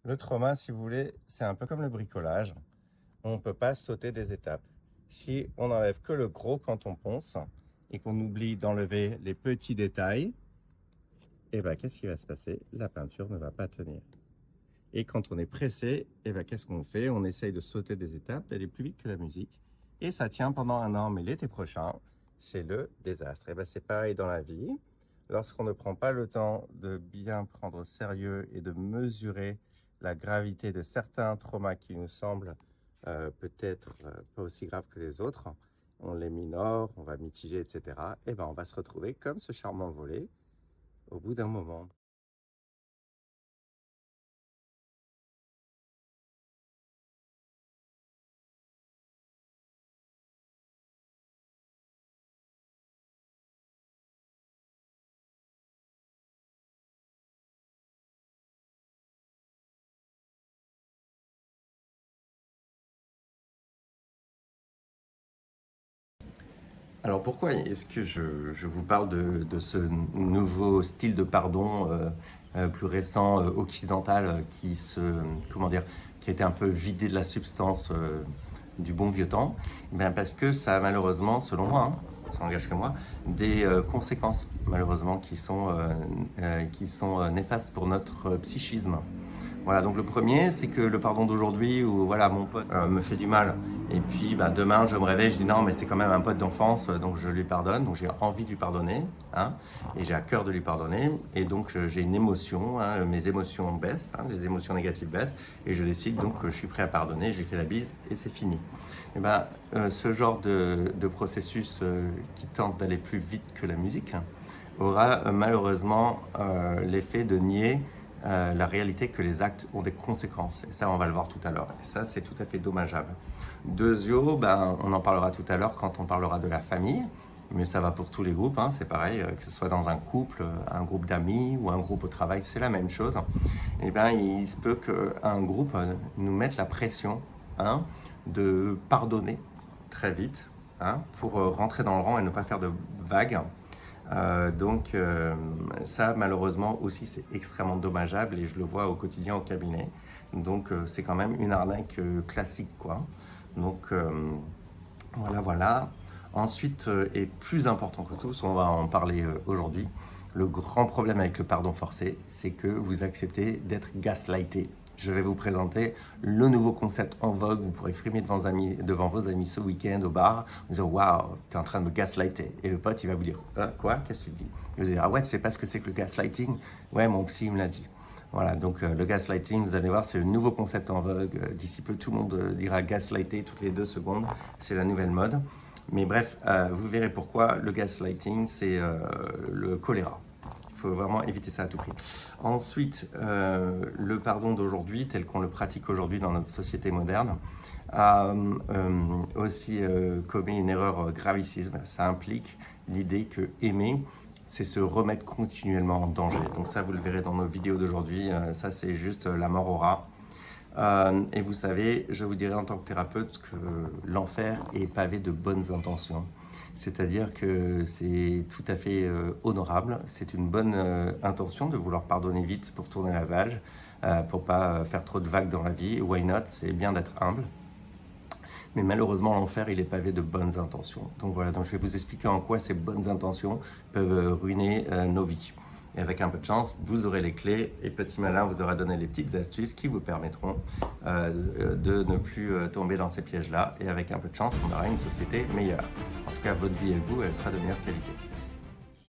Le trauma, si vous voulez, c'est un peu comme le bricolage. On ne peut pas sauter des étapes. Si on n'enlève que le gros quand on ponce et qu'on oublie d'enlever les petits détails, et ben, qu'est-ce qui va se passer? La peinture ne va pas tenir. Et quand on est pressé, et ben, qu'est-ce qu'on fait? On essaye de sauter des étapes, d'aller plus vite que la musique. Et ça tient pendant un an, mais l'été prochain, c'est le désastre. Et ben, c'est pareil dans la vie. Lorsqu'on ne prend pas le temps de bien prendre au sérieux et de mesurer la gravité de certains traumas qui nous semblent peut-être pas aussi graves que les autres, on les minore, on va mitiger, etc. Et ben on va se retrouver comme ce charmant volet au bout d'un moment. Alors pourquoi est-ce que je vous parle de ce nouveau style de pardon plus récent, occidental, comment dire, qui a été un peu vidé de la substance du bon vieux temps? Ben parce que ça a malheureusement, selon moi, ça n'engage que moi, des conséquences malheureusement qui sont néfastes pour notre psychisme. Voilà, donc le premier, c'est que le pardon d'aujourd'hui, où voilà, mon pote me fait du mal, et puis bah, demain je me réveille, je dis non, mais c'est quand même un pote d'enfance, donc je lui pardonne, donc j'ai envie de lui pardonner, hein, et j'ai à cœur de lui pardonner, et donc j'ai une émotion, hein, mes émotions baissent, hein, les émotions négatives baissent, et je décide donc que je suis prêt à pardonner, je lui fais la bise, et c'est fini. Et ben, ce genre de processus qui tente d'aller plus vite que la musique aura malheureusement l'effet de nier la réalité que les actes ont des conséquences. Et ça, on va le voir tout à l'heure. Et ça, c'est tout à fait dommageable. Deuxièmement, ben, on en parlera tout à l'heure quand on parlera de la famille. Mais ça va pour tous les groupes, hein, c'est pareil, que ce soit dans un couple, un groupe d'amis ou un groupe au travail, c'est la même chose. Et ben, il se peut qu'un groupe nous mette la pression, hein, de pardonner très vite, hein, pour rentrer dans le rang et ne pas faire de vagues. Ça, malheureusement aussi, c'est extrêmement dommageable et je le vois au quotidien au cabinet. Donc c'est quand même une arnaque classique, quoi. Donc voilà. Ensuite, et plus important que tout, on va en parler aujourd'hui, le grand problème avec le pardon forcé, c'est que vous acceptez d'être gaslighté. Je vais vous présenter le nouveau concept en vogue. Vous pourrez frimer devant vos amis ce week-end au bar en disant waouh, t'es en train de me gaslighter. Et le pote, il va vous dire quoi? Qu'est-ce que tu dis? Il va vous dire ah ouais, tu sais pas ce que c'est que le gaslighting? Ouais, mon psy me l'a dit. Voilà, donc le gaslighting, vous allez voir, c'est le nouveau concept en vogue. D'ici peu, tout le monde dira gaslighter toutes les 2 secondes. C'est la nouvelle mode. Mais bref, vous verrez pourquoi le gaslighting, c'est le choléra. Il faut vraiment éviter ça à tout prix. Ensuite, le pardon d'aujourd'hui, tel qu'on le pratique aujourd'hui dans notre société moderne, a aussi commis une erreur gravissime. Ça implique l'idée que aimer, c'est se remettre continuellement en danger. Donc ça, vous le verrez dans nos vidéos d'aujourd'hui. Ça, c'est juste la mort au rat. Et vous savez, je vous dirais en tant que thérapeute que l'enfer est pavé de bonnes intentions. C'est-à-dire que c'est tout à fait honorable, c'est une bonne intention de vouloir pardonner vite pour tourner la page, pour pas faire trop de vagues dans la vie. Why not? C'est bien d'être humble. Mais malheureusement, l'enfer, il est pavé de bonnes intentions. Donc voilà, donc je vais vous expliquer en quoi ces bonnes intentions peuvent ruiner nos vies. Et avec un peu de chance, vous aurez les clés et Petit Malin vous aura donné les petites astuces qui vous permettront de ne plus tomber dans ces pièges-là. Et avec un peu de chance, on aura une société meilleure. En tout cas, votre vie et vous, elle sera de meilleure qualité.